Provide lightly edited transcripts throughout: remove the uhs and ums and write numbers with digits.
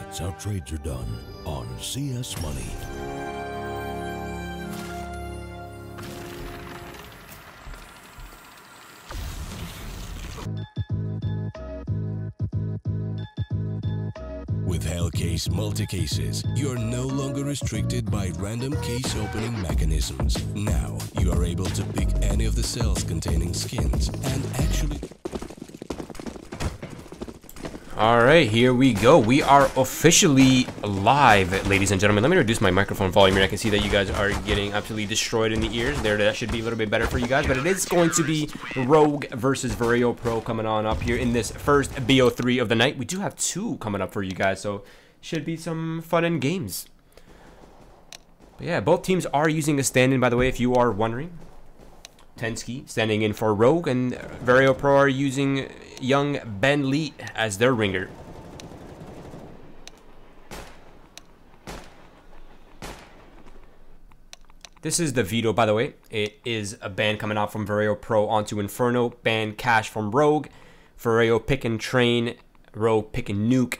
That's how trades are done on CS Money. With Hellcase multi-cases, you're no longer restricted by random case opening mechanisms. Now, you are able to pick any of the cells containing skins and actually... Alright, here we go. We are officially live, ladies and gentlemen. Let me reduce my microphone volume here. I can see that you guys are getting absolutely destroyed in the ears. There, that should be a little bit better for you guys. But it is going to be Rogue versus Vireo.pro coming on up here in this first BO3 of the night. We do have two coming up for you guys, so should be some fun and games. But yeah, both teams are using a stand-in, by the way, if you are wondering. Tensky standing in for Rogue, and Vireo.pro are using young Ben Lee as their ringer. This is the veto, by the way. It is a ban coming out from Vireo.pro onto Inferno. Ban Cash from Rogue. Vireo pick and train. Rogue pick and nuke.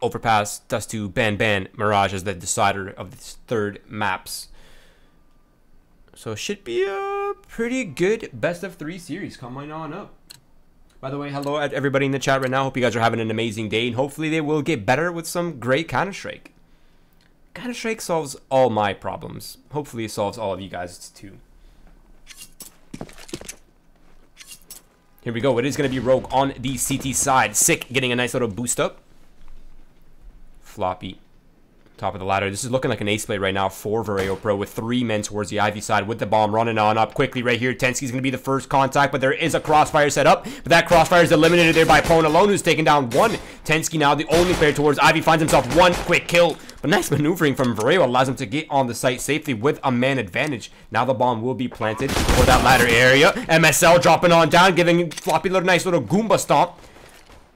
Overpass, Dust 2, ban, Mirage as the decider of the third maps. So it should be a pretty good best of 3 series coming on up. By the way, hello at everybody in the chat right now. Hope you guys are having an amazing day, and hopefully they will get better with some great Counter-Strike. Counter-Strike solves all my problems. Hopefully it solves all of you guys too. Here we go. It is going to be Rogue on the CT side. Sick, getting a nice little boost up. Floppy. Top of the ladder. This is looking like an ace play right now for Vireo.pro with 3 men towards the Ivy side with the bomb running on up quickly right here. Tensky's going to be the first contact, but there is a crossfire set up. But that crossfire is eliminated there by Pone alone, who's taken down 1. Tensky now the only player towards Ivy, finds himself 1 quick kill. But nice maneuvering from Vireo allows him to get on the site safely with a man advantage. Now the bomb will be planted for that ladder area. MSL dropping on down, giving Floppy a nice little Goomba stomp.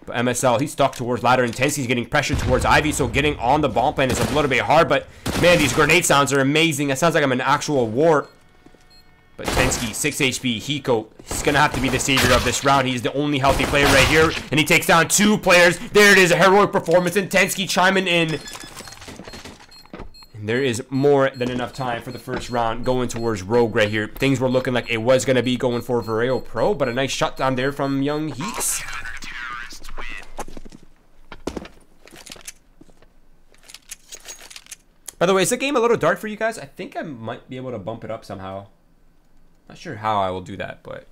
But MSL, he's stuck towards ladder intense. He's getting pressured towards Ivy, so getting on the bomb plan is a little bit hard. But man, these grenade sounds are amazing. It sounds like I'm in actual war. But Tensky, 6 HP, Hiko, he's going to have to be the savior of this round. He's the only healthy player right here, and he takes down 2 players. There it is, a heroic performance, and Tensky chiming in. And there is more than enough time for the first round going towards Rogue right here. Things were looking like it was going to be going for Vireo.pro, but a nice shutdown there from young Heeks. By the way, is the game a little dark for you guys? I think I might be able to bump it up somehow. Not sure how I will do that, but...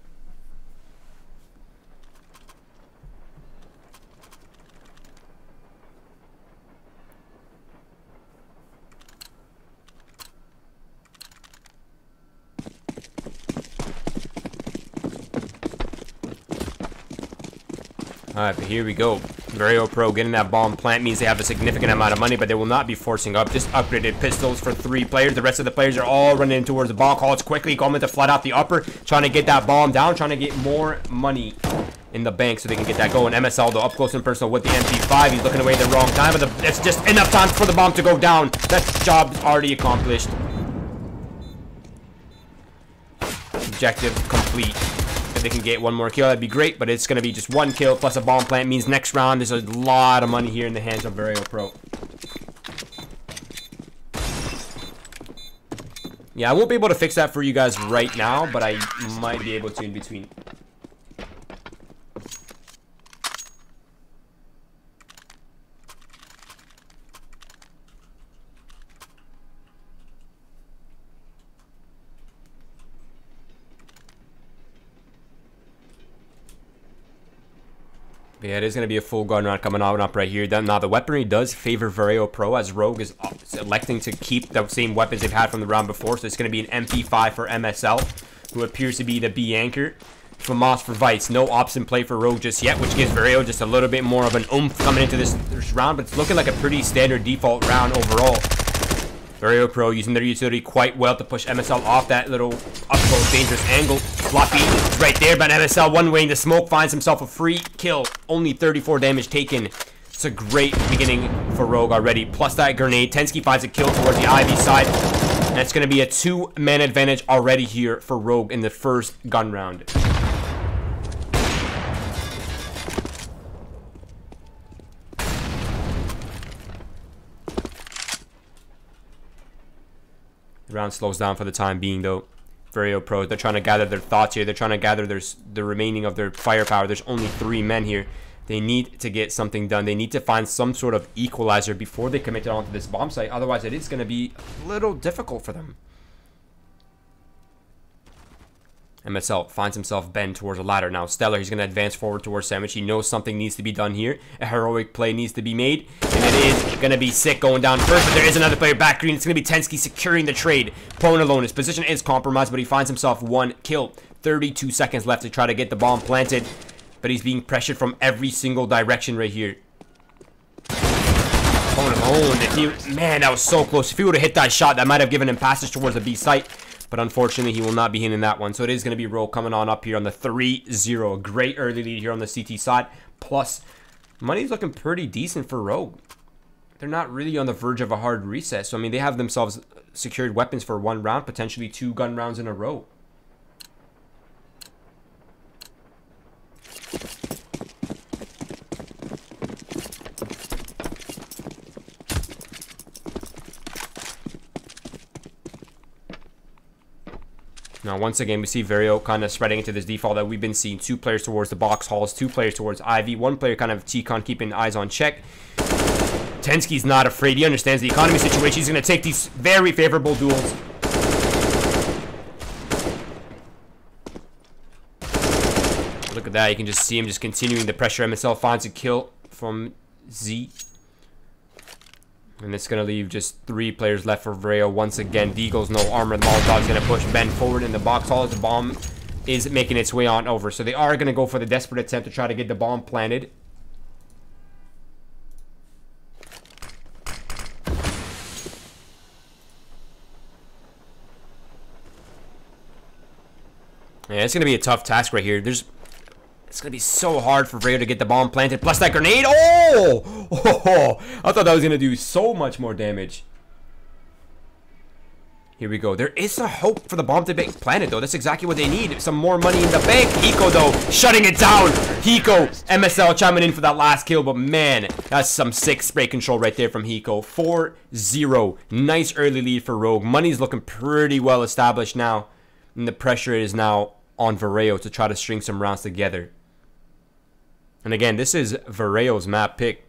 Alright, but here we go. Vireo.pro getting that bomb plant means they have a significant amount of money, but they will not be forcing up. Just upgraded pistols for 3 players. The rest of the players are all running in towards the bomb calls quickly, going to flood out the upper, trying to get that bomb down, trying to get more money in the bank so they can get that going. MSL, though, up close and personal with the MP5. He's looking away at the wrong time, but it's just enough time for the bomb to go down. That job's already accomplished. Objective complete. If they can get 1 more kill, that'd be great, but it's going to be just 1 kill plus a bomb plant. Means next round there's a lot of money here in the hands of Vireo.pro. Yeah, I won't be able to fix that for you guys right now, but I might be able to in between. Yeah, it is going to be a full gun round coming on up right here. Now, the weaponry does favor Vireo.pro, as Rogue is electing to keep the same weapons they've had from the round before. So it's going to be an MP5 for MSL, who appears to be the B anchor. FAMAS for Vice. No ops in play for Rogue just yet, which gives Vireo just a little bit more of an oomph coming into this round. But it's looking like a pretty standard default round overall. Vireo.pro using their utility quite well to push MSL off that little up-close dangerous angle. Floppy is right there, but MSL one way in the smoke finds himself a free kill. Only 34 damage taken. It's a great beginning for Rogue already. Plus that grenade. Tensky finds a kill towards the Ivy side. And it's going to be a 2-man advantage already here for Rogue in the first gun round. Round slows down for the time being, though. Vireo.pro, they're trying to gather their thoughts here. They're trying to gather the remaining of their firepower. There's only 3 men here. They need to get something done. They need to find some sort of equalizer before they commit onto this bomb site. Otherwise, it is going to be a little difficult for them. MSL finds himself bent towards a ladder. Now, Stellar, he's going to advance forward towards Sandwich. He knows something needs to be done here. A heroic play needs to be made. And it is going to be Sick going down first. But there is another player back green. It's going to be Tensky securing the trade. Prone alone. His position is compromised, but he finds himself 1 kill. 32 seconds left to try to get the bomb planted. But he's being pressured from every single direction right here. Prone alone. Man, that was so close. If he would have hit that shot, that might have given him passage towards the B site. But unfortunately, he will not be hitting that one. So it is going to be Rogue coming on up here on the 3-0. Great early lead here on the CT side. Plus, money's looking pretty decent for Rogue. They're not really on the verge of a hard reset. So, I mean, they have themselves secured weapons for 1 round, potentially 2 gun rounds in a row. Now, once again, we see Vireo kind of spreading into this default that we've been seeing. 2 players towards the box halls, 2 players towards Ivy, 1 player kind of T-Con keeping eyes on check. Tensky's not afraid. He understands the economy situation. He's going to take these very favorable duels. Look at that. You can just see him just continuing the pressure. MSL finds a kill from Z. And it's going to leave just 3 players left for Vireo. Once again, Deagle's no armor. The Molotov's going to push Ben forward in the box hall as the bomb is making its way on over. So they are going to go for the desperate attempt to try to get the bomb planted. Yeah, it's going to be a tough task right here. It's going to be so hard for Vireo to get the bomb planted. Plus that grenade. Oh! I thought that was going to do so much more damage. Here we go. There is a hope for the bomb to be planted, though. That's exactly what they need. Some more money in the bank. Hiko, though, shutting it down. Hiko, MSL chiming in for that last kill. But, man, that's some sick spray control right there from Hiko. 4-0. Nice early lead for Rogue. Money's looking pretty well established now. And the pressure is now on Vireo to try to string some rounds together. And again, this is Vireo's map pick.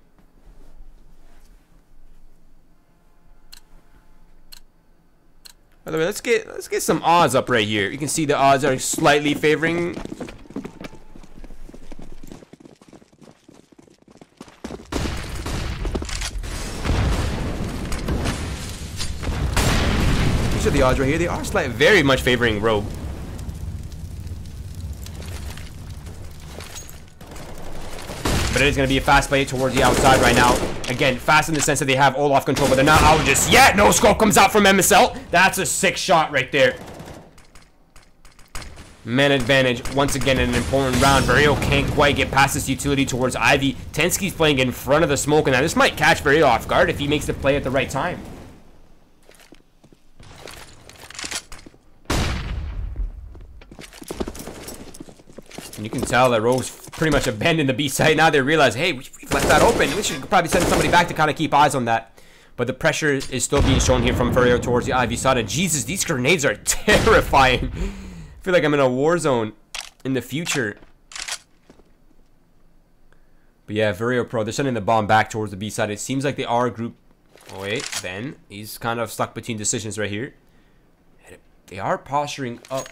By the way, let's get some odds up right here. You can see the odds are slightly favoring. These are the odds right here. They are very much favoring Rogue. But it is going to be a fast play towards the outside right now. Again, fast in the sense that they have Olaf control, but they're not out just yet. No scope comes out from MSL. That's a sick shot right there. Man advantage. Once again, in an important round. Vireo can't quite get past this utility towards Ivy. Tensky's playing in front of the smoke, and now this might catch Vireo off guard if he makes the play at the right time. And you can tell that Rogue's pretty much abandoned the B site. Now they realize, hey, we've left that open. We should probably send somebody back to kind of keep eyes on that. But the pressure is still being shown here from Vireo towards the Ivy side. And Jesus, these grenades are terrifying. I feel like I'm in a war zone in the future. But yeah, Vireo.pro, they're sending the bomb back towards the B side. It seems like they are a group. Oh wait, Ben, he's kind of stuck between decisions right here. They are posturing up.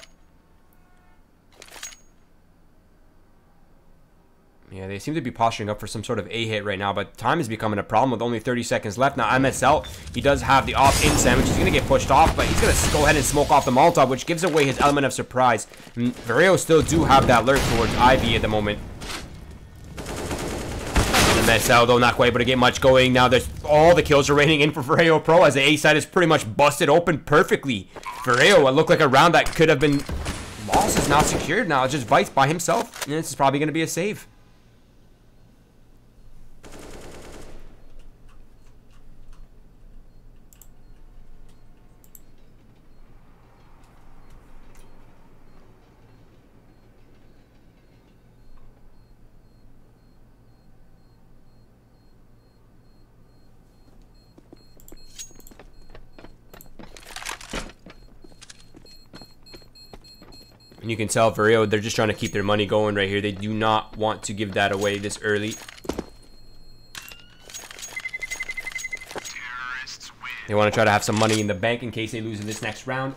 Yeah, they seem to be posturing up for some sort of A hit right now, but time is becoming a problem with only 30 seconds left. Now, MSL, he does have the off in sandwich. He's going to get pushed off, but he's going to go ahead and smoke off the Molotov, which gives away his element of surprise. And Vireo still do have that lurk towards Ivy at the moment. MSL, though, not quite able to get much going. Now, there's all the kills are raining in for Vireo.pro as the A side is pretty much busted open perfectly. Vireo, it looked like a round that could have been lost, is now secured. Now, it's just Vice by himself, and this is probably going to be a save. And you can tell Vireo, they're just trying to keep their money going right here. They do not want to give that away this early. They want to try to have some money in the bank in case they lose in this next round.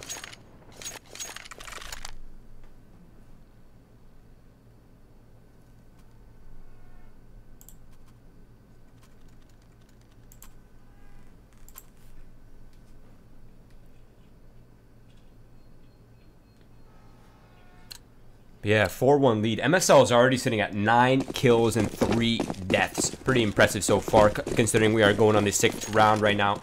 Yeah, 4-1 lead. MSL is already sitting at 9 kills and 3 deaths. Pretty impressive so far, considering we are going on the 6th round right now.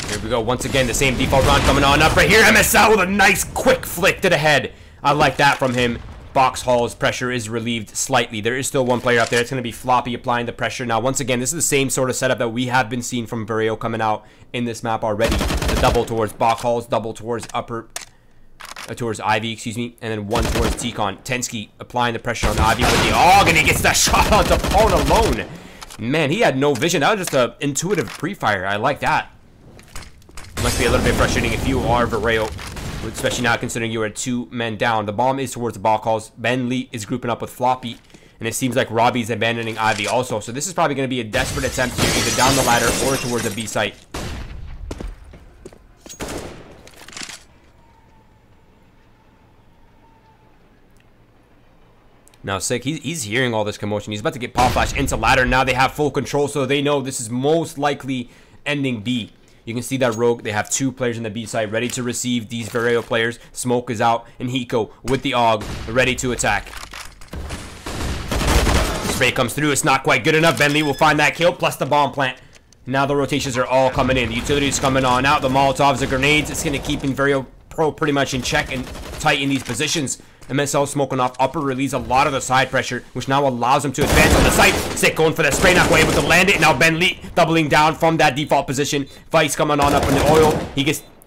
Here we go. Once again, the same default round coming on up right here. MSL with a nice quick flick to the head. I like that from him. Box Hall's pressure is relieved slightly. There is still one player up there. It's going to be Floppy applying the pressure. Now, once again, this is the same sort of setup that we have been seeing from Vireo coming out in this map already. The double towards Box Hall's, double towards towards Ivy, excuse me, and then one towards T-Con. Tensky applying the pressure on Ivy with the AUG, and he gets that shot onto Pone alone. Man, he had no vision. That was just an intuitive pre-fire. I like that. Must be a little bit frustrating if you are Vireo, especially now considering you are 2 men down. The bomb is towards the ball calls. Ben Lee is grouping up with Floppy, and it seems like Robbie's abandoning Ivy also. So this is probably going to be a desperate attempt here, either down the ladder or towards the B site. Now, Sick, he's hearing all this commotion. He's about to get pop flash into ladder. Now they have full control, so they know this is most likely ending B. You can see that Rogue, they have 2 players in the B side ready to receive these Vireo players. Smoke is out, and Hiko with the AUG ready to attack. Spray comes through. It's not quite good enough. Bentley will find that kill, plus the bomb plant. Now the rotations are all coming in. The utilities coming on out. The Molotovs, the grenades. It's going to keep Vireo.pro pretty much in check and tight in these positions. MSL smoking off upper, relieves a lot of the side pressure, which now allows him to advance on the site. Sick going for the spray, not able to land it. Now Ben Lee doubling down from that default position. Vice coming on up in the oil.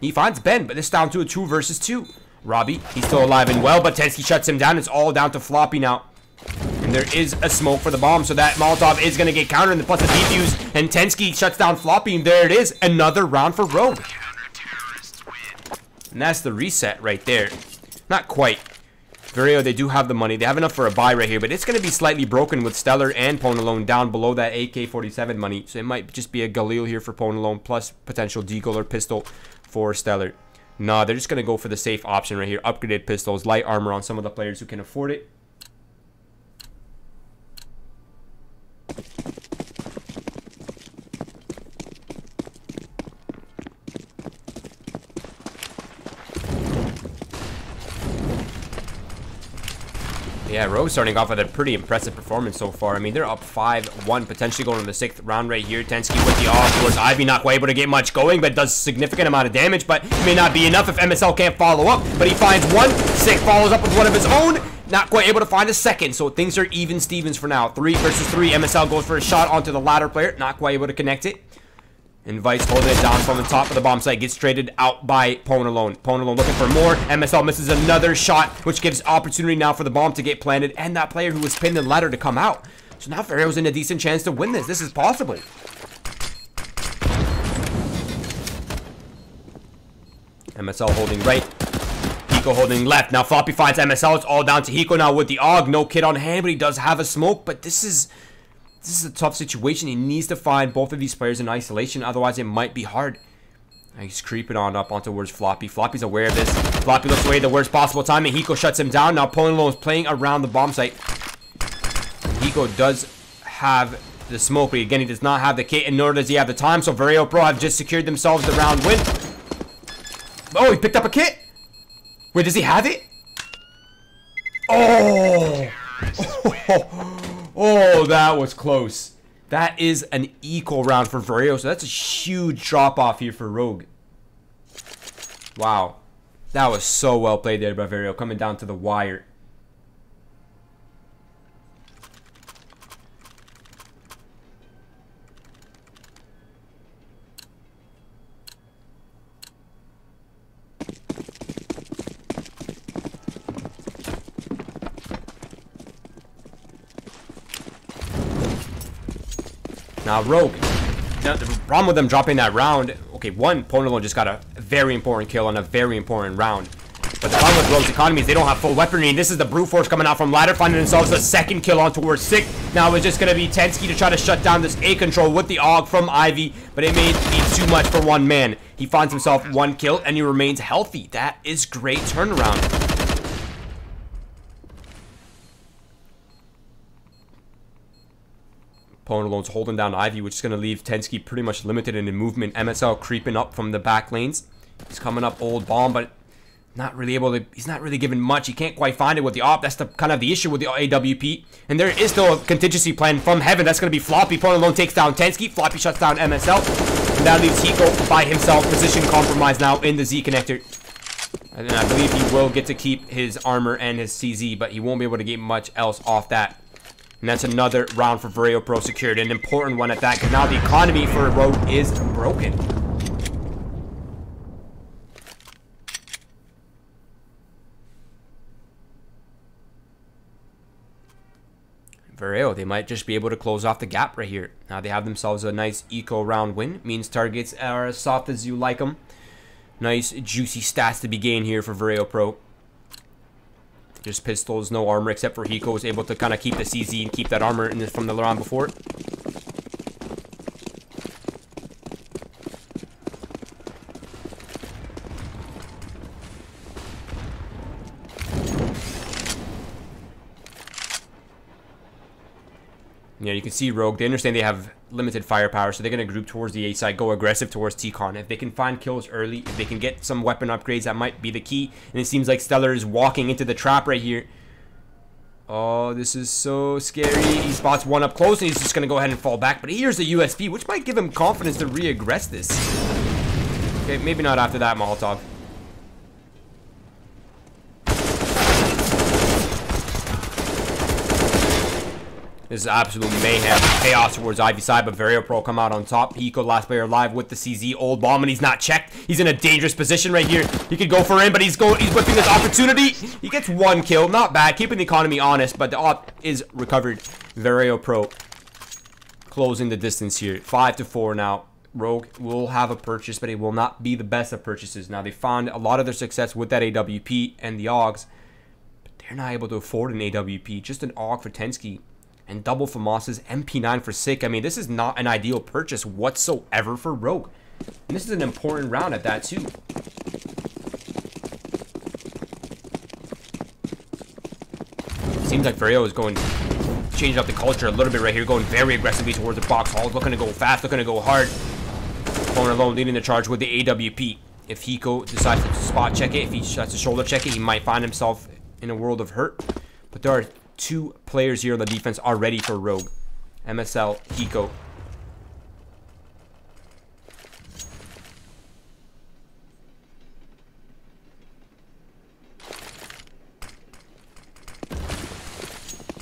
He finds Ben, but it's down to a 2 versus 2. Robbie, he's still alive and well, but Tensky shuts him down. It's all down to Floppy now. And there is a smoke for the bomb, so that Molotov is going to get countered, and plus the defuse, and Tensky shuts down Floppy, and there it is. Another round for Rogue. And that's the reset right there. Not quite. Vireo, they do have the money. They have enough for a buy right here, but it's going to be slightly broken with Stellar and Pone alone down below that AK-47 money. So it might just be a Galil here for Pone alone, plus potential Deagle or pistol for Stellar. Nah, they're just going to go for the safe option right here. Upgraded pistols, light armor on some of the players who can afford it. Yeah, Rogue starting off with a pretty impressive performance so far. I mean, they're up 5-1, potentially going to the 6th round right here. Tensky with the AUG towards Ivy, not quite able to get much going, but does significant amount of damage, but it may not be enough if MSL can't follow up. But he finds one. Sick follows up with one of his own. Not quite able to find a second, so things are even Stevens for now. 3 versus 3. MSL goes for a shot onto the ladder player, not quite able to connect it. And Vice holding it down from the top of the bomb site. Gets traded out by Pone alone. Pone alone looking for more. MSL misses another shot, which gives opportunity now for the bomb to get planted and that player who was pinned in the ladder to come out. So now Vireo's in a decent chance to win this. This is possible. MSL holding right. Hiko holding left. Now Floppy finds MSL. It's all down to Hiko now with the AUG. No kit on hand, but he does have a smoke. But this is a tough situation. He needs to find both of these players in isolation, otherwise it might be hard. He's creeping on up on towards Floppy. Floppy's aware of this. Floppy looks away at the worst possible time, and Hiko shuts him down. Now Pone alone is playing around the bomb site. Hiko does have the smoke, but again, he does not have the kit, and nor does he have the time, so Vireo.pro have just secured themselves the round win. Oh, he picked up a kit? Wait, does he have it? Oh! Oh, that was close. That is an equal round for Vireo, so that's a huge drop-off here for Rogue. Wow. That was so well played there by Vireo, coming down to the wire. Now Rogue, Now, the problem with them dropping that round, okay, one, Ponalone just got a very important kill on a very important round. But the problem with Rogue's economy is they don't have full weaponry, and this is the brute force coming out from ladder, finding themselves a second kill on towards Sick. Now it's just going to be Tensky to try to shut down this A control with the AUG from Ivy, but it may be too much for one man. He finds himself one kill, and he remains healthy. That is great turnaround. Ponalone's holding down Ivy, which is going to leave Tensky pretty much limited in movement. MSL creeping up from the back lanes. He's coming up old bomb, but not really able to, he's not really giving much. He can't quite find it with the AWP. That's the kind of the issue with the AWP. And there is still a contingency plan from heaven. That's going to be Floppy. Ponalone takes down Tensky. Floppy shuts down MSL. And that leaves Hiko by himself. Position compromised now in the Z connector. And I believe he will get to keep his armor and his CZ, but he won't be able to get much else off that. And that's another round for Vireo.pro secured. An important one at that, because now the economy for Rogue is broken. Vireo, they might just be able to close off the gap right here. Now they have themselves a nice eco round win. Means targets are as soft as you like them. Nice juicy stats to be gained here for Vireo.pro. Just pistols, no armor, except for Hiko was able to kind of keep the CZ and keep that armor from the round before. Yeah, you can see Rogue, they understand they have limited firepower, so they're going to group towards the A side, go aggressive towards T-Con. If they can find kills early, if they can get some weapon upgrades, that might be the key. And it seems like Stellar is walking into the trap right here. Oh, this is so scary. He spots one up close, and he's just going to go ahead and fall back. But he hears the USP, which might give him confidence to re-aggress this. Okay, maybe not after that Molotov. This is absolute mayhem, chaos towards Ivy side, but Vireo.pro come out on top. Hiko, last player alive with the CZ, old bomb, and he's not checked. He's in a dangerous position right here. He could go for him, but he's whipping this opportunity. He gets one kill, not bad, keeping the economy honest, but the op is recovered. Vireo.pro closing the distance here, 5-4 now. Rogue will have a purchase, but it will not be the best of purchases. Now they found a lot of their success with that AWP and the AUGs, but they're not able to afford an AWP, just an AUG for Tensky. And double for Moss's MP9 for Sick. I mean, this is not an ideal purchase whatsoever for Rogue. And this is an important round at that, too. Seems like Vireo is going to change up the culture a little bit right here. Going very aggressively towards the box halls. Looking to go fast, looking to go hard. Ponalone leading the charge with the AWP. If Hiko decides to spot check it, if he decides to shoulder check it, he might find himself in a world of hurt. But there are two players here on the defense already for Rogue. MSL, Hiko.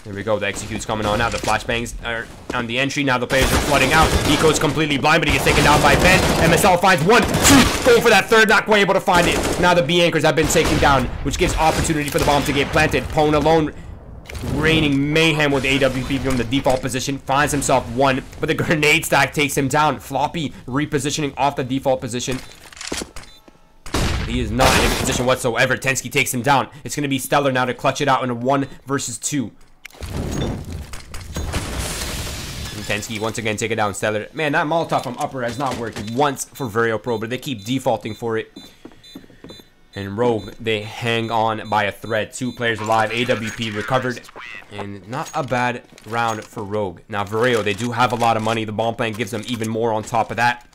There we go. The execute's coming on now. The flashbangs are on the entry. Now the players are flooding out. Hiko's completely blind, but he gets taken down by Ben. MSL finds 1, 2. Going for that third. Not quite able to find it. Now the B anchors have been taken down, which gives opportunity for the bomb to get planted. Ponalone raining mayhem with AWP from the default position, finds himself 1, but the grenade stack takes him down. Floppy repositioning off the default position. He is not in a good position whatsoever. Tensky takes him down. It's going to be Stellar now to clutch it out in a 1 versus 2. And Tensky once again take it down Stellar. Man, that Molotov from upper has not worked once for Vireo.pro, but they keep defaulting for it. And Rogue, they hang on by a thread. 2 players alive, AWP recovered, and not a bad round for Rogue. Now Vireo, they do have a lot of money. The bomb plan gives them even more on top of that.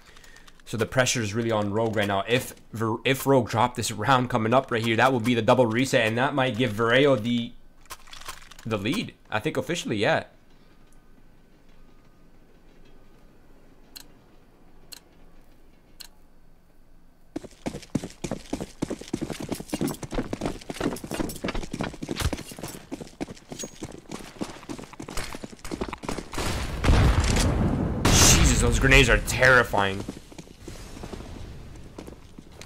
So the pressure is really on Rogue right now. If Rogue drop this round coming up right here, that will be the double reset, and that might give Vireo the lead. I think officially, yeah. Those grenades are terrifying.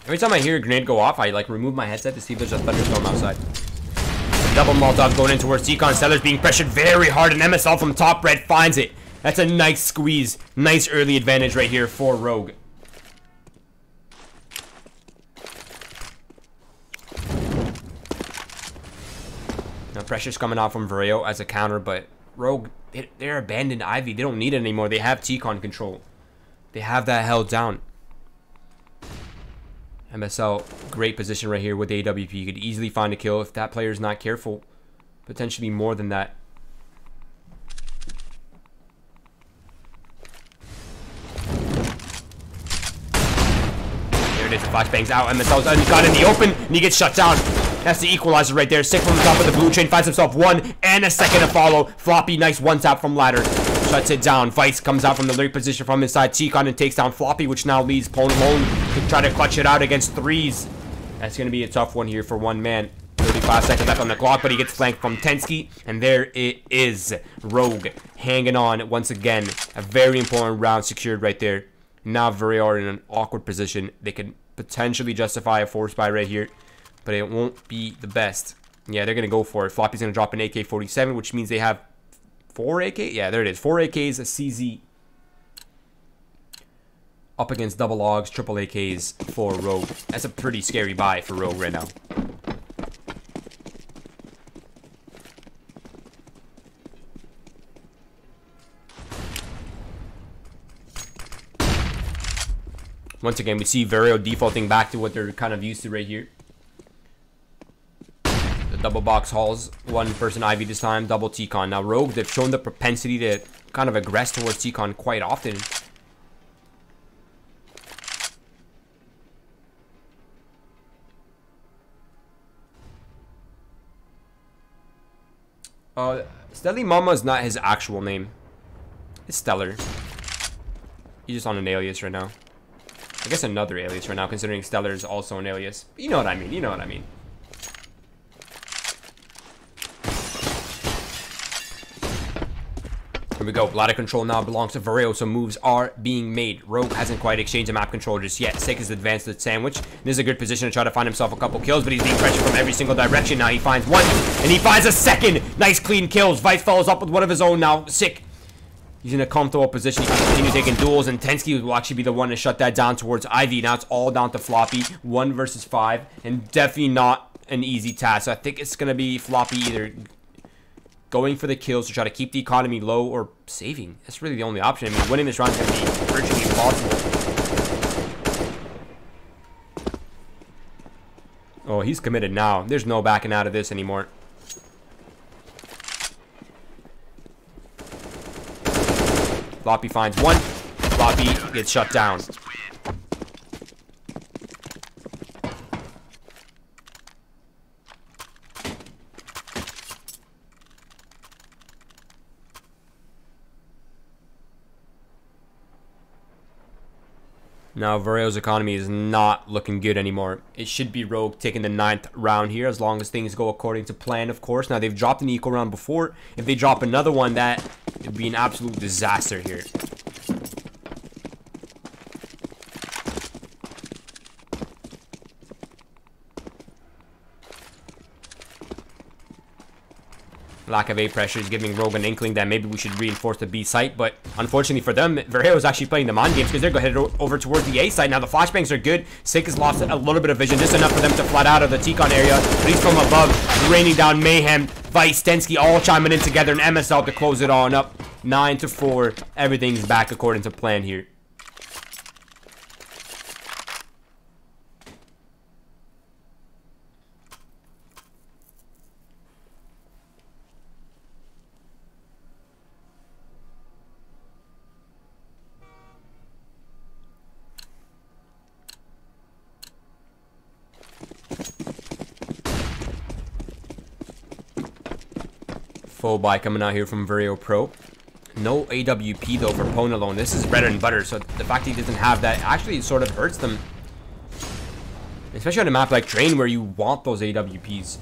Every time I hear a grenade go off, I like remove my headset to see if there's a thunderstorm outside. Double Molotov going in towards T-Con. Stellar's being pressured very hard, and MSL from top red finds it. That's a nice squeeze. Nice early advantage right here for Rogue. Now pressure's coming out from Vireo as a counter, but Rogue, they're abandoned Ivy. They don't need it anymore. They have T-Con control. They have that held down. MSL, great position right here with AWP. You could easily find a kill if that player is not careful. Potentially more than that. There it is. The flashbang's out. MSL's got in the open, and he gets shut down. That's the equalizer right there. Sick from the top of the blue chain. Finds himself one and a second to follow. Floppy, nice one tap from ladder. Shuts it down. Vice comes out from the lurk position from inside T-Con and takes down Floppy, which now leaves Pone alone to try to clutch it out against threes. That's going to be a tough one here for one man. 35 seconds left on the clock, but he gets flanked from Tensky, and there it is. Rogue hanging on once again. A very important round secured right there. Now Vireo are in an awkward position. They could potentially justify a force buy right here, but it won't be the best. Yeah, they're going to go for it. Floppy's going to drop an AK-47, which means they have 4 AK? Yeah, there it is. 4 AKs, a CZ. Up against double logs, triple AKs for Rogue. That's a pretty scary buy for Rogue right now. Once again, we see Vireo defaulting back to what they're kind of used to right here. The double box hauls, one person Ivy this time, double T-Con. Now Rogue, they've shown the propensity to kind of aggress towards T-Con quite often. Stelly Mama is not his actual name. It's Stellar. He's just on an alias right now. I guess another alias right now, considering Stellar is also an alias. You know what I mean, you know what I mean. Here we go. Ladder control now belongs to Vireo, so moves are being made. Rogue hasn't quite exchanged a map control just yet. Sick is advanced to the sandwich. This is a good position to try to find himself a couple kills, but he's being pressured from every single direction. Now he finds one, and he finds a second. Nice clean kills. Vice follows up with one of his own now. Sick. He's in a comfortable position. He can continue taking duels, and Tensky will actually be the one to shut that down towards Ivy. Now it's all down to Floppy. 1 versus 5, and definitely not an easy task. So I think it's going to be Floppy either going for the kills to try to keep the economy low or saving. That's really the only option. I mean, winning this round is going to be virtually impossible. Oh, he's committed now. There's no backing out of this anymore. Floppy finds one. Floppy gets shut down. Now, Vireo's economy is not looking good anymore. It should be Rogue taking the 9th round here, as long as things go according to plan, of course. Now, they've dropped an eco round before. If they drop another one, that would be an absolute disaster here. Lack of A pressure is giving Rogue an inkling that maybe we should reinforce the B site, but unfortunately for them, Vireo is actually playing the mind games because they're going to head over towards the A site. Now the flashbangs are good. Sick has lost a little bit of vision, just enough for them to flat out of the T-Con area, but he's from above, raining down mayhem. Vice, Tensky all chiming in together, and MSL to close it on up. 9-4. Everything's back according to plan here. Full buy coming out here from Vireo.pro. No AWP though for Pone alone. This is bread and butter, so the fact he doesn't have that actually sort of hurts them. Especially on a map like Train where you want those AWPs.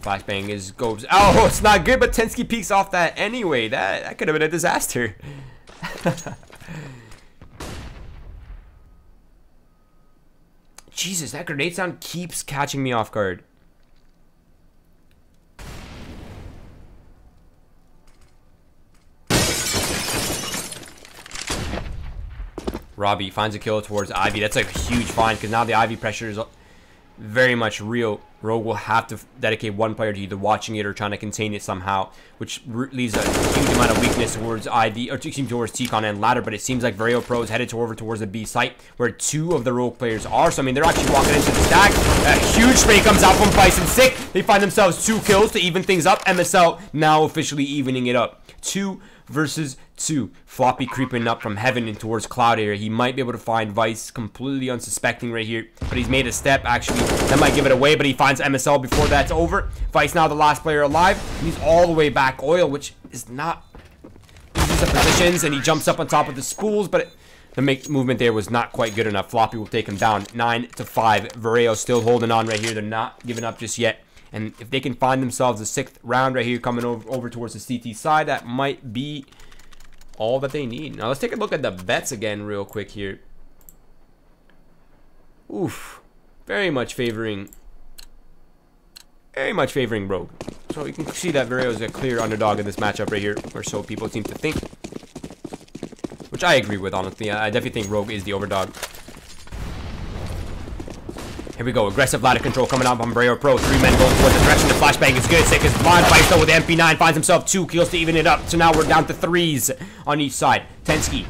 Flashbang goes. Oh, it's not good, but Tensky peeks off that anyway. That could have been a disaster. Jesus, that grenade sound keeps catching me off guard. Robbie finds a kill towards Ivy. That's a huge find because now the Ivy pressure is very much real. Rogue will have to dedicate one player to either watching it or trying to contain it somehow, which leaves a huge amount of weakness towards Ivy, or towards T-Con and Ladder. But it seems like Vireo.pro is headed over towards the B site, where 2 of the Rogue players are. So I mean, they're actually walking into the stack. A huge spray comes out from Bison. Sick. They find themselves 2 kills to even things up. MSL now officially evening it up. 2 versus 2. Floppy creeping up from heaven and towards cloud area. He might be able to find Vice completely unsuspecting right here, but he's made a step actually that might give it away, but he finds MSL before that's over. Vice now the last player alive, and he's all the way back oil, which is not, he uses the positions and he jumps up on top of the spools, but the movement there was not quite good enough. Floppy will take him down 9-5. Vireo still holding on right here. They're not giving up just yet. And if they can find themselves a 6th round right here coming over towards the CT side, that might be all that they need. Now let's take a look at the bets again real quick here. Oof. Very much favoring Rogue. So you can see that Vireo is a clear underdog in this matchup right here, or so people seem to think. Which I agree with, honestly. I definitely think Rogue is the overdog. Here we go. Aggressive ladder control coming out from Vireo.pro. 3 men going towards the direction. The flashbang is good. Sick as Bond fights though with the MP9. Finds himself 2 kills to even it up. So now we're down to 3s on each side. Tensky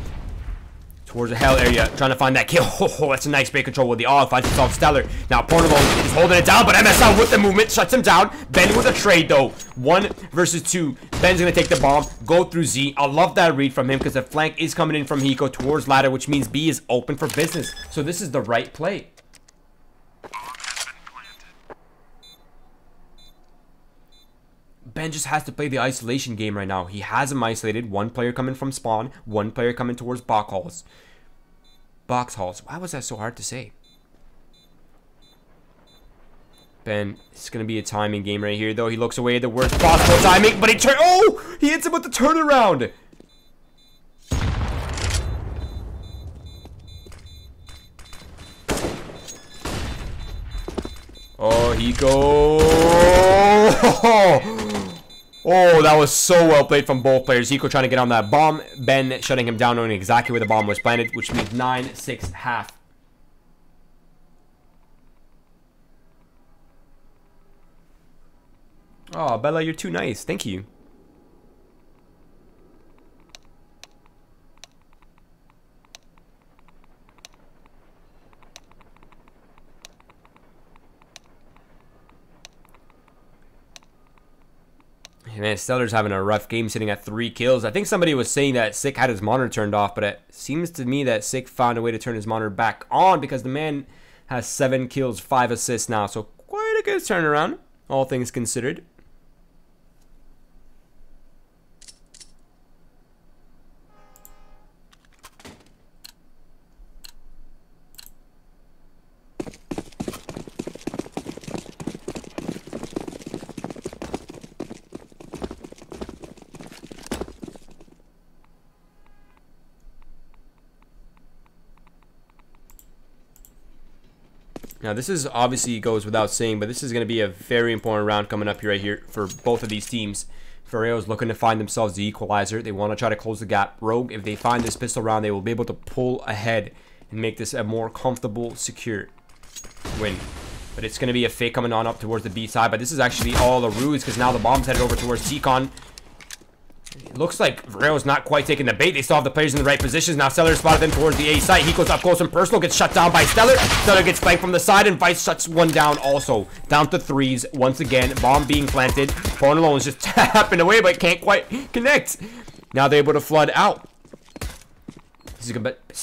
towards the hell area, trying to find that kill. Oh, that's a nice spray control with the AUG. Finds himself Stellar. Now Portable is holding it down, but MSL with the movement shuts him down. Ben with a trade though. 1 versus 2. Ben's gonna take the bomb, go through Z. I love that read from him because the flank is coming in from Hiko towards ladder, which means B is open for business. So this is the right play. Ben just has to play the isolation game right now. He has him isolated. 1 player coming from spawn, 1 player coming towards box halls. Why was that so hard to say? Ben, it's going to be a timing game right here, though. He looks away at the worst possible timing, but he he hits him with the turnaround. Oh, Hiko. Oh, that was so well played from both players. Hiko trying to get on that bomb. Ben shutting him down, knowing exactly where the bomb was planted, which means 9-6 . Oh, Bella, you're too nice. Thank you. Man, Stellar's having a rough game, sitting at 3 kills. I think somebody was saying that Sick had his monitor turned off, but it seems to me that Sick found a way to turn his monitor back on because the man has 7 kills, 5 assists now. So quite a good turnaround, all things considered. Now, this is obviously goes without saying, but this is going to be a very important round coming up here right here for both of these teams. Vireo is looking to find themselves the equalizer. They want to try to close the gap. Rogue, if they find this pistol round, they will be able to pull ahead and make this a more comfortable, secure win. But it's going to be a fake coming on up towards the B side. But this is actually all a ruse because now the bomb's headed over towards T-Con. It looks like Vireo's not quite taking the bait. They still have the players in the right positions. Now Stellar spotted them towards the A site. He goes up close and personal, gets shut down by Stellar. Stellar gets flanked from the side, and Vice shuts one down also. Down to 3s once again. Bomb being planted. Born Alone is just tapping away, but can't quite connect. Now they're able to flood out. This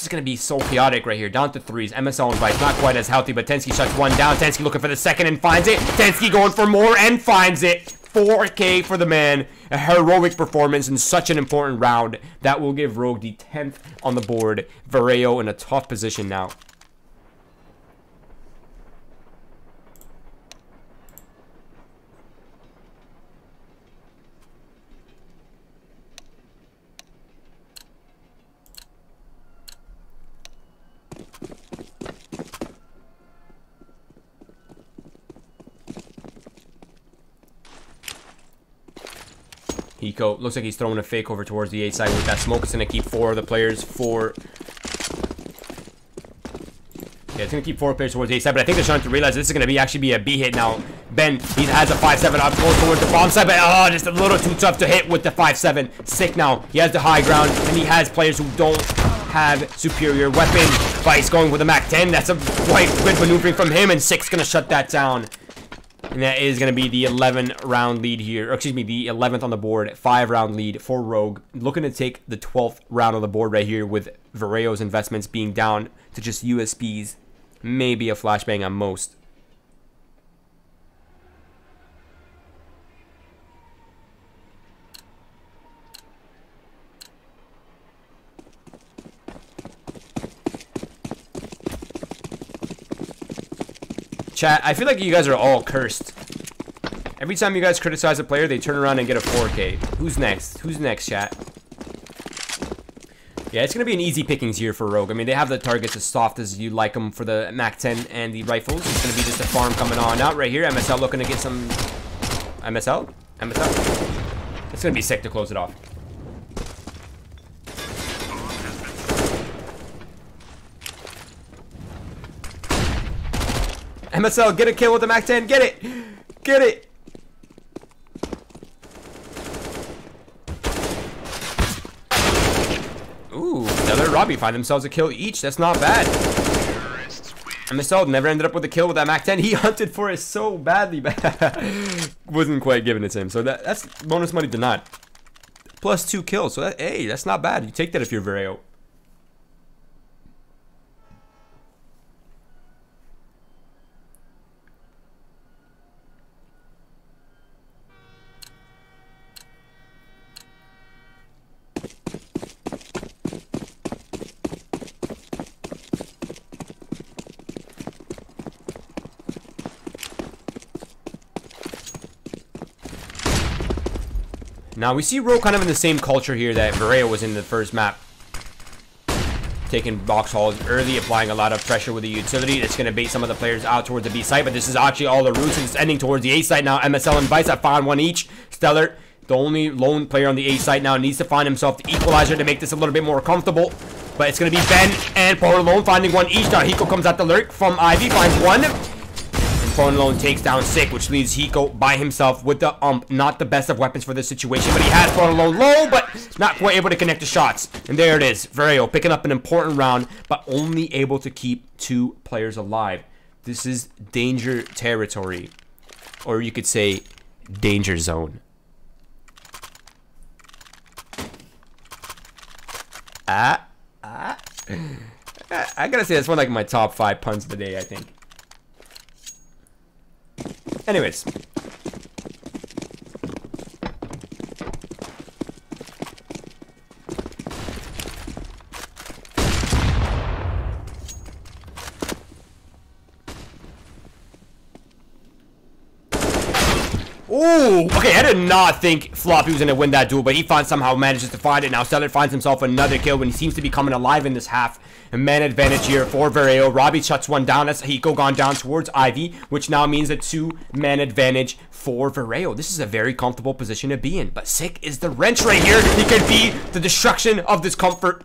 is gonna be so chaotic right here. Down to 3s. MSL and Vice not quite as healthy, but Tensky shuts one down. Tensky looking for the second and finds it. Tensky going for more and finds it. 4K for the man. A heroic performance in such an important round. That will give Rogue the 10th on the board. Vireo in a tough position now. Hiko looks like he's throwing a fake over towards the A side with that smoke. It's going to keep 4 of the players, 4 It's going to keep 4 players towards A side, but I think they're starting to realize this is going to actually be a B hit now. Ben, he has a 5-7 up close towards the bomb side, but just a little too tough to hit with the 5-7. Sick now. He has the high ground, and he has players who don't have superior weapons. Vice going with a MAC-10. That's a quite good maneuvering from him, and Sick's going to shut that down. And that is going to be the 11-round lead here. Or excuse me, the 11th on the board. 5-round lead for Rogue. Looking to take the 12th round on the board right here with Vireo's investments being down to just USBs. Maybe a flashbang at most. Chat, I feel like you guys are all cursed. Every time you guys criticize a player, they turn around and get a 4K. Who's next? Who's next, chat? Yeah, it's going to be an easy pickings here for Rogue. I mean, they have the targets as soft as you like them for the MAC-10 and the rifles. It's going to be just a farm coming on out right here. MSL looking to get some... MSL? MSL? It's going to be sick to close it off. MSL, get a kill with the MAC-10. Get it! Get it! Ooh, Stellar Robbie find themselves a kill each. That's not bad. MSL never ended up with a kill with that MAC-10. He hunted for it so badly, but wasn't quite giving it to him. So that's bonus money denied. Plus 2 kills. So hey, that's not bad. You take that if you're Vireo. Now, we see Rogue kind of in the same culture here that Vireo was in the first map. Taking box hauls early, applying a lot of pressure with the utility. That's going to bait some of the players out towards the B site, but this is actually all the routes, and it's ending towards the A site now. MSL and Vice have found one each. Stellar, the only lone player on the A site now, needs to find himself the equalizer to make this a little bit more comfortable. But it's going to be Ben and Paul alone finding one each. Now, Hiko comes out the lurk from Ivy, finds one. Phone alone takes down Sick, which leaves Hiko by himself with the not the best of weapons for this situation, but he has Phone alone low, but not quite able to connect the shots. And there it is, Vireo picking up an important round, but only able to keep 2 players alive. This is danger territory, or you could say danger zone. I gotta say that's one of like my top 5 puns of the day, I think. Anyways. Ooh, okay, I did not think Floppy was going to win that duel, but he somehow manages to find it. Now Stellar finds himself another kill when he seems to be coming alive in this half. A man advantage here for Vireo. Robbie shuts one down. That's Hiko gone down towards Ivy, which now means a 2-man advantage for Vireo. This is a very comfortable position to be in, but Sick is the wrench right here. He could be the destruction of this comfort.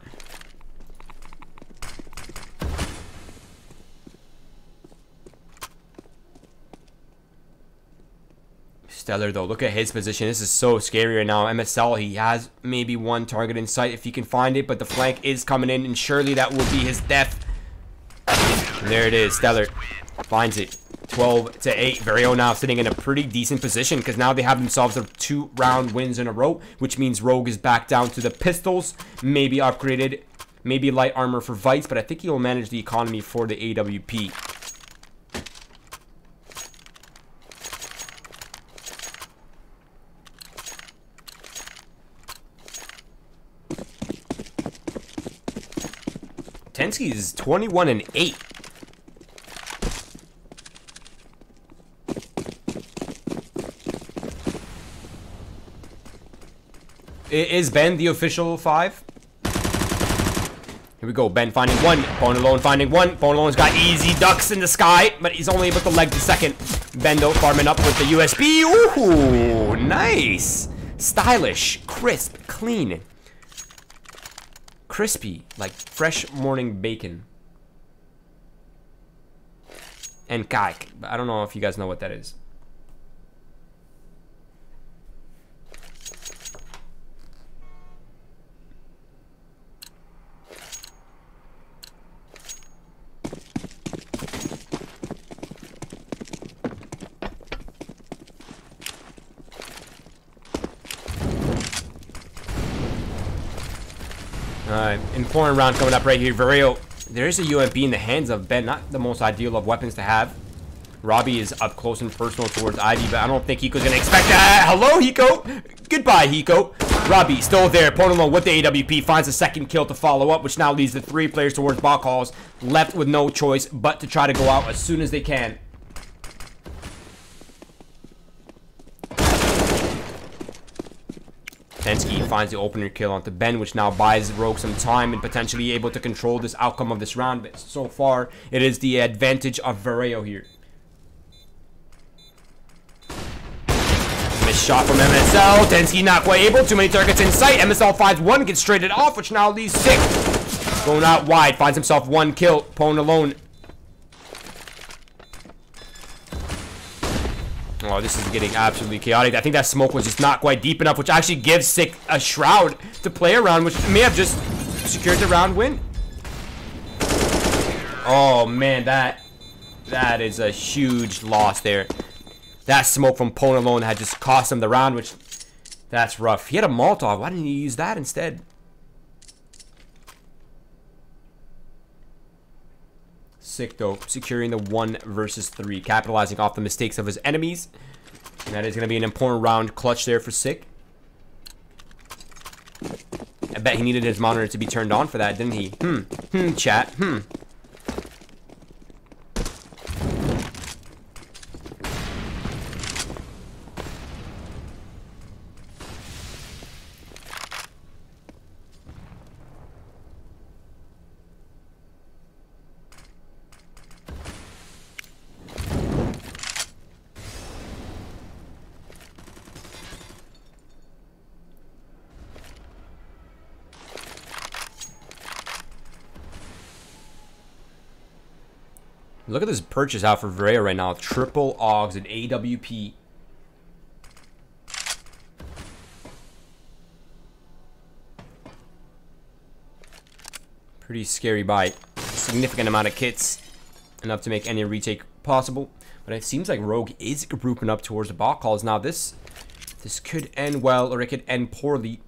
Stellar though, look at his position. This is so scary right now. MSL, he has maybe one target in sight if he can find it, but the flank is coming in, and surely that will be his death. And there it is. Stellar finds it. 12-8. Vireo now sitting in a pretty decent position because now they have themselves 2-round wins in a row, which means Rogue is back down to the pistols, maybe upgraded, maybe light armor for Vice, but I think he will manage the economy for the AWP. Tensky is 21-8. Is Ben the official 5? Here we go. Ben finding one. Bone alone finding one. Bone alone's got easy ducks in the sky, but he's only able to leg the second. Ben though farming up with the USB. Ooh, nice. Stylish, crisp, clean. Crispy, like fresh morning bacon. and kike. But I don't know if you guys know what that is. Important round coming up right here. Vireo, there is a UMP in the hands of Ben. Not the most ideal of weapons to have. Robbie is up close and personal towards Ivy, but I don't think Hiko's going to expect that. Hello, Hiko. Goodbye, Hiko. Robbie still there. Opponent alone with the AWP. Finds a second kill to follow up, which now leads the 3 players towards bot calls. Left with no choice but to try to go out as soon as they can. Tensky finds the opener kill onto Ben, which now buys Rogue some time and potentially able to control this outcome of this round. But so far, it is the advantage of Vireo here. Missed shot from MSL. Tensky not quite able. Too many targets in sight. MSL finds one, gets traded off, which now leaves 6. Going out wide, finds himself 1 kill. Pone alone. Oh, this is getting absolutely chaotic. I think that smoke was just not quite deep enough, which actually gives Sick a shroud to play around, which may have just secured the round win. Oh, man, that is a huge loss there. That smoke from Pone alone had just cost him the round, which, that's rough. He had a Molotov. Why didn't he use that instead? Sick though, securing the 1 versus 3, capitalizing off the mistakes of his enemies. And that is going to be an important round clutch there for Sick. I bet he needed his monitor to be turned on for that, didn't he? Chat, Look at this purchase out for Vireo right now. Triple AUGs and AWP. Pretty scary buy. Significant amount of kits. Enough to make any retake possible. But it seems like Rogue is grouping up towards the bot calls. Now this could end well or it could end poorly.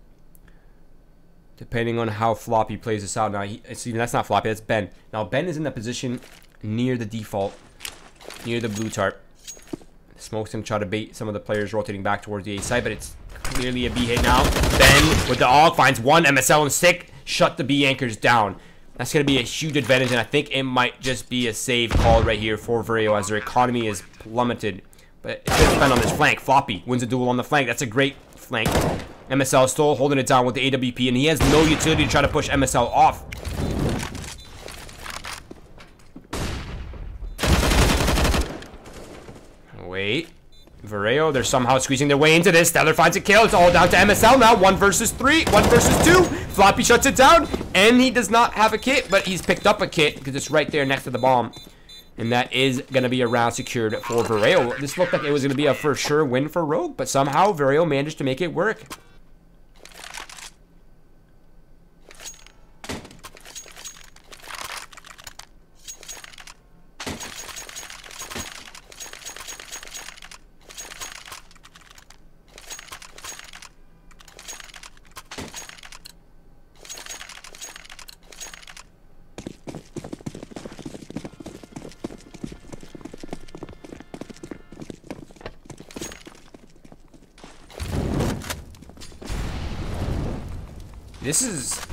Depending on how Floppy plays this out. Now, see, that's not Floppy, that's Ben. Now, Ben is in the position near the default, near the blue tarp. Smoke's gonna try to bait some of the players rotating back towards the A side, but it's clearly a B hit now. Ben with the AUG finds 1, MSL and Stick, shut the B anchors down. That's gonna be a huge advantage, and I think it might just be a save call right here for Vireo as their economy is plummeted. But it's gonna depend on this flank. Floppy wins a duel on the flank. That's a great flank. MSL still holding it down with the AWP, and he has no utility to try to push MSL off. Wait. Vireo, they're somehow squeezing their way into this. Stellar finds a kill. It's all down to MSL now. 1 versus 3. 1 versus 2. Floppy shuts it down. And he does not have a kit, but he's picked up a kit because it's right there next to the bomb. And that is going to be a round secured for Vireo. This looked like it was going to be a for sure win for Rogue, but somehow Vireo managed to make it work.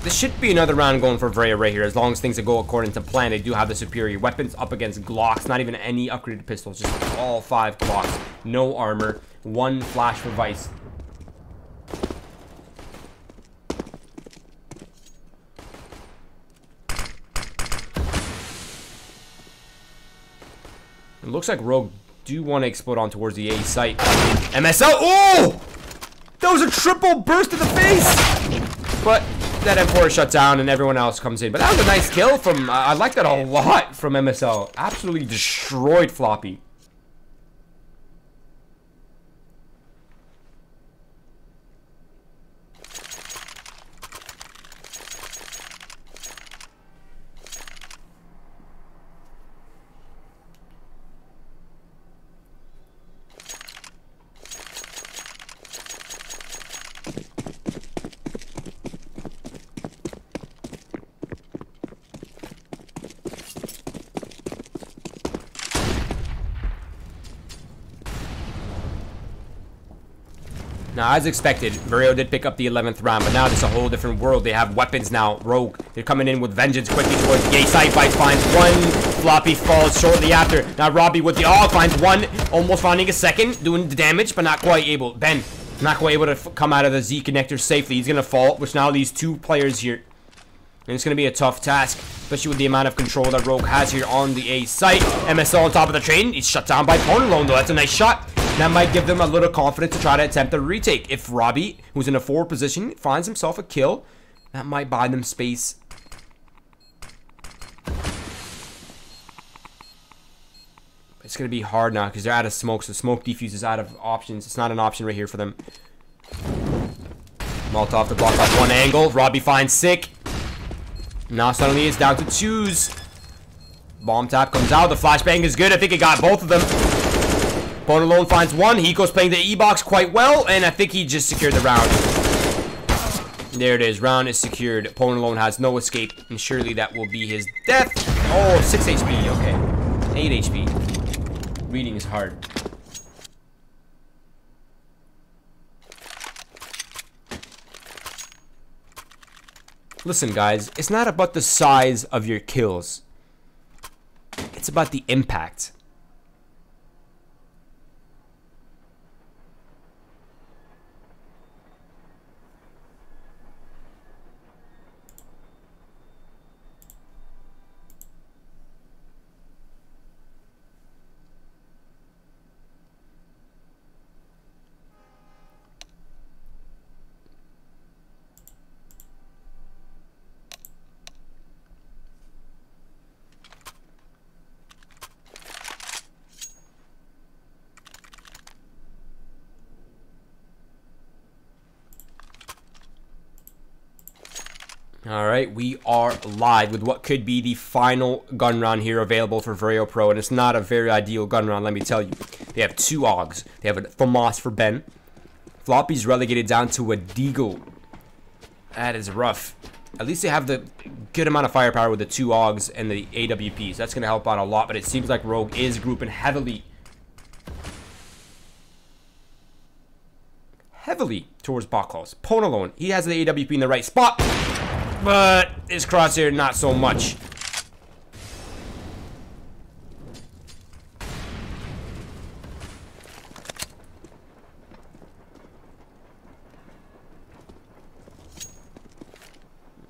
This should be another round going for Vireo right here, as long as things go according to plan. They do have the superior weapons up against Glocks, not even any upgraded pistols, just all 5 Glocks, no armor, 1 flash for Vice. It looks like Rogue do want to explode on towards the A site. MSL, oh! That was a triple burst to the face! But that M4 is shut down and everyone else comes in. But that was a nice kill from, I like that a lot from MSL. Absolutely destroyed Floppy. Now, as expected, Vireo did pick up the 11th round, but now it's a whole different world. They have weapons now. Rogue, they're coming in with vengeance quickly towards the A site. Fights, finds one. Floppy falls shortly after. Now, Robbie with the AUG finds one. Almost finding a second. Doing the damage, but not quite able. Ben, not quite able to come out of the Z connector safely. He's going to fall, which now leaves 2 players here. And it's going to be a tough task, especially with the amount of control that Rogue has here on the A site. MSL on top of the train. He's shut down by Ponalone, though. That's a nice shot. That might give them a little confidence to try to attempt a retake. If Robbie, who's in a forward position, finds himself a kill, that might buy them space. It's going to be hard now because they're out of smoke, so smoke defuse is out of options. It's not an option right here for them. Molotov to block off one angle. Robbie finds Sick. Now suddenly it's down to 2s. Bomb tap comes out. The flashbang is good. I think it got both of them. Ponalone finds one. Hiko's playing the E-box quite well, and I think he just secured the round. There it is. Round is secured. Ponalone has no escape, and surely that will be his death. Oh, 6 HP. Okay. 8 HP. Reading is hard. Listen, guys. It's not about the size of your kills. It's about the impact. Alright, we are live with what could be the final gun round here available for Vireo.pro, and it's not a very ideal gun round, let me tell you. They have 2 AUGs. They have a FAMAS for Ben. Floppy's relegated down to a Deagle. That is rough. At least they have the good amount of firepower with the 2 AUGs and the AWPs. That's going to help out a lot, but it seems like Rogue is grouping heavily towards bot calls. Ponalone, he has the AWP in the right spot, but his crosshair not so much.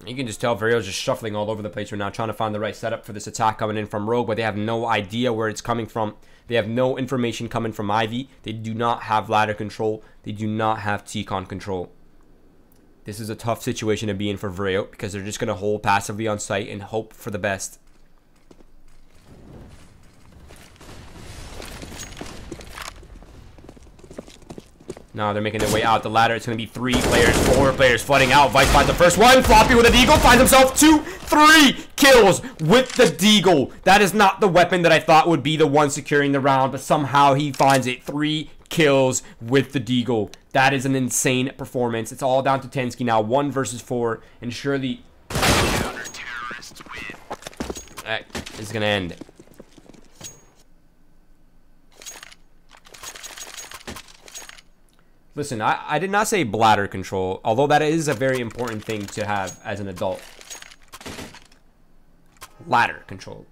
You can just tell Vireo's just shuffling all over the place right now, trying to find the right setup for this attack coming in from Rogue, but they have no idea where it's coming from. They have no information coming from Ivy. They do not have ladder control. They do not have T-con control. This is a tough situation to be in for Vireo because they're just going to hold passively on site and hope for the best. Now they're making their way out the ladder. It's going to be 3 players, 4 players flooding out. Vice finds the first one. Floppy with a Deagle finds himself 2, 3 kills with the Deagle. That is not the weapon that I thought would be the one securing the round, but somehow he finds it. 3 kills with the Deagle. That is an insane performance. It's all down to Tensky now. 1 versus 4, and surely that is going to end. Listen, I did not say bladder control, although that is a very important thing to have as an adult. Ladder control.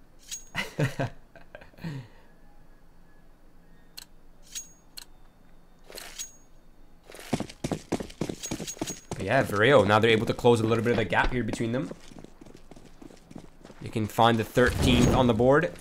Yeah, Vireo, now they're able to close a little bit of the gap here between them. You can find the 13th on the board.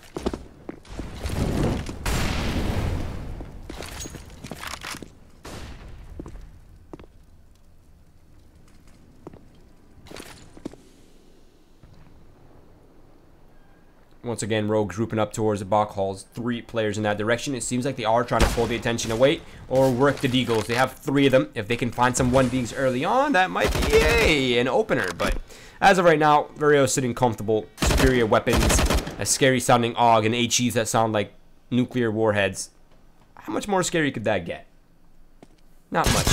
Once again, Rogue grouping up towards the Bach Halls. 3 players in that direction. It seems like they are trying to pull the attention away or work the Deagles. They have 3 of them. If they can find some 1Ds early on, that might be an opener. But as of right now, Vireo sitting comfortable. Superior weapons, a scary sounding AUG, and HEs that sound like nuclear warheads. How much more scary could that get? Not much.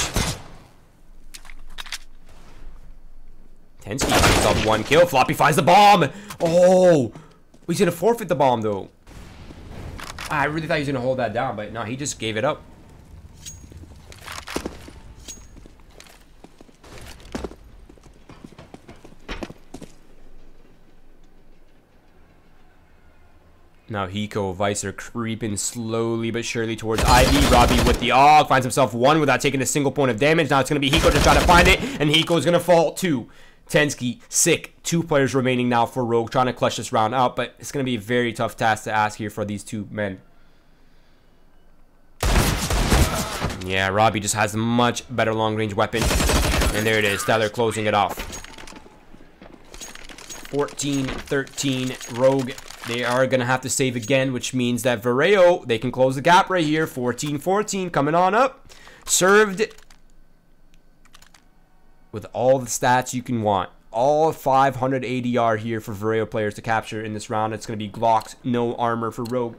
Tensky finds himself 1 kill. Floppy finds the bomb. Oh, he's gonna forfeit the bomb though. I really thought he was gonna hold that down, but no, he just gave it up. Now Hiko, Vice are creeping slowly but surely towards Ivy. Robbie with the AUG finds himself 1 without taking a single point of damage. Now it's going to be Hiko just trying to find it, and Hiko's going to fall 2. Tensky, sick. 2 players remaining now for Rogue, trying to clutch this round out, but it's going to be a very tough task to ask here for these 2 men. Yeah, Robbie just has a much better long-range weapon. And there it is, Stellar closing it off. 14-13, Rogue. They are going to have to save again, which means that Vireo, they can close the gap right here. 14-14 coming on up. Served with all the stats you can want. All 500 ADR here for Vireo players to capture in this round. It's going to be Glocks, no armor for Rogue.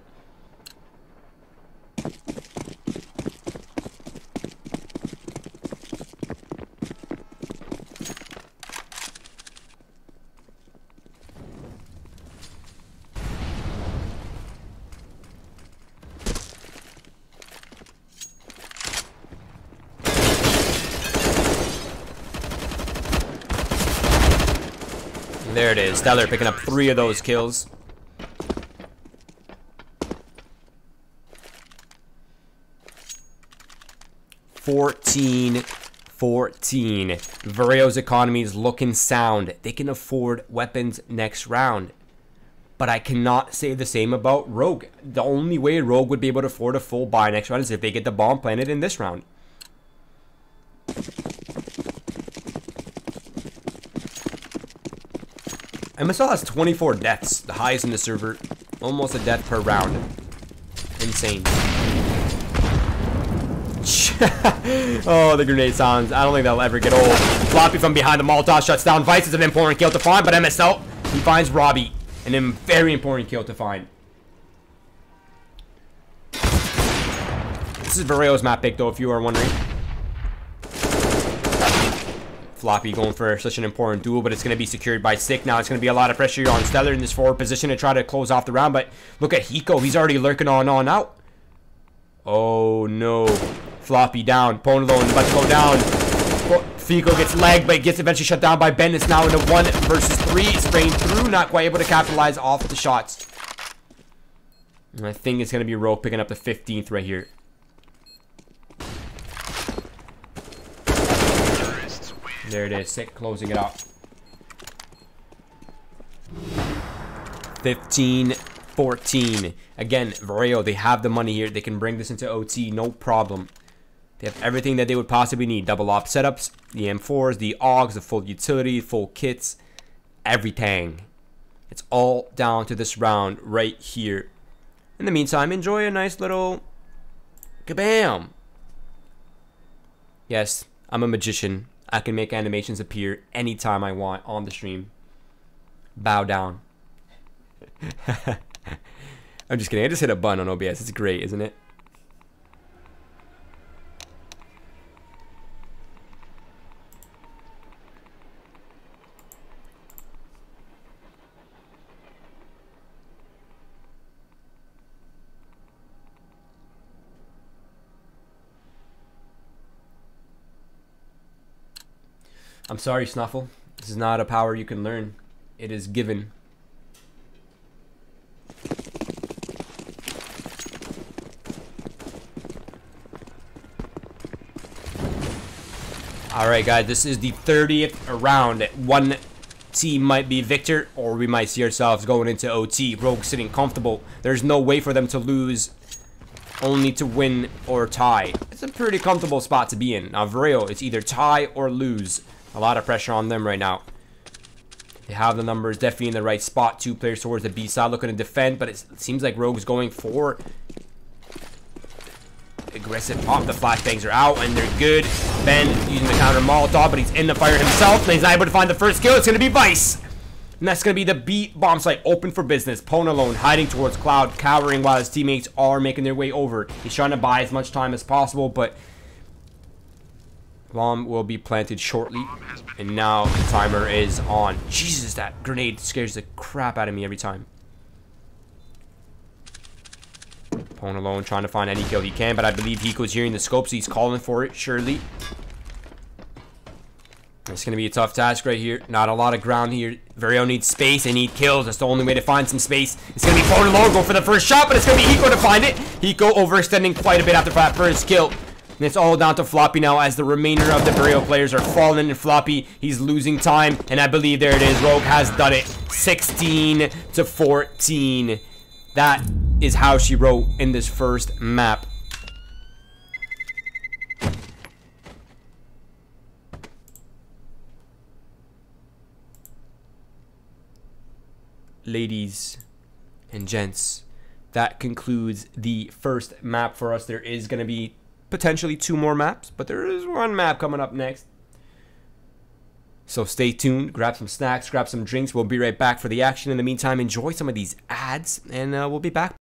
There it is. Stellar picking up 3 of those kills. $14-14. Vireo's economy is looking sound. They can afford weapons next round. But I cannot say the same about Rogue. The only way Rogue would be able to afford a full buy next round is if they get the bomb planted in this round. MSL has 24 deaths, the highest in the server. Almost a death per round. Insane. Oh, the grenade sounds. I don't think that'll ever get old. Floppy from behind the Molotov shuts down Vice. Is an important kill to find, but MSL, he finds Robbie. And a very important kill to find. This is Vireo's map pick, though, if you are wondering. Floppy going for such an important duel, but it's going to be secured by Sick. Now it's going to be a lot of pressure on Stellar in this forward position to try to close off the round, but look at Hiko. He's already lurking on out. Oh, no. Floppy down. Ponalone about to go down. Fico gets lagged, but gets eventually shut down by Ben. It's now into 1 versus 3. Spraying through, not quite able to capitalize off the shots. And I think it's going to be Rogue picking up the 15th right here. There it is, Sick closing it out. 15-14. Again, Vireo, they have the money here. They can bring this into OT, no problem. They have everything that they would possibly need. Double op setups, the M4s, the AUGs, the full utility, full kits, everything. It's all down to this round right here. In the meantime, enjoy a nice little kabam. Yes, I'm a magician. I can make animations appear anytime I want on the stream. Bow down. I'm just kidding. I just hit a button on OBS. It's great, isn't it? I'm sorry, Snuffle. This is not a power you can learn. It is given. Alright, guys. This is the 30th round. One team might be victor, or we might see ourselves going into OT. Rogue sitting comfortable. There's no way for them to lose, only to win or tie. It's a pretty comfortable spot to be in. Now, Vireo, it's either tie or lose. A lot of pressure on them right now. They have the numbers definitely in the right spot. 2 players towards the B side looking to defend, but it seems like Rogue's going for aggressive pop. The flashbangs are out and they're good. Ben using the counter Molotov, but he's in the fire himself and he's not able to find the first kill. It's going to be Vice. And that's going to be the B bomb site open for business. Pwn alone hiding towards Cloud, cowering while his teammates are making their way over. He's trying to buy as much time as possible, but bomb will be planted shortly. And now the timer is on. Jesus, that grenade scares the crap out of me every time. Pwn alone trying to find any kill he can, but I believe Hiko's hearing the scope, so he's calling for it, surely. It's going to be a tough task right here. Not a lot of ground here. Vireo needs space. They need kills. That's the only way to find some space. It's going to be Pwn alone go for the first shot, but it's going to be Hiko to find it. Hiko overextending quite a bit after that first kill. And it's all down to Floppy now as the remainder of the Vireo players are falling in. Floppy, he's losing time. And I believe there it is. Rogue has done it. 16 to 14. That is how she wrote in this first map. Ladies and gents, that concludes the first map for us. There is going to be potentially 2 more maps, but there is 1 map coming up next. So stay tuned, grab some snacks, grab some drinks. We'll be right back for the action. In the meantime, enjoy some of these ads, and we'll be back.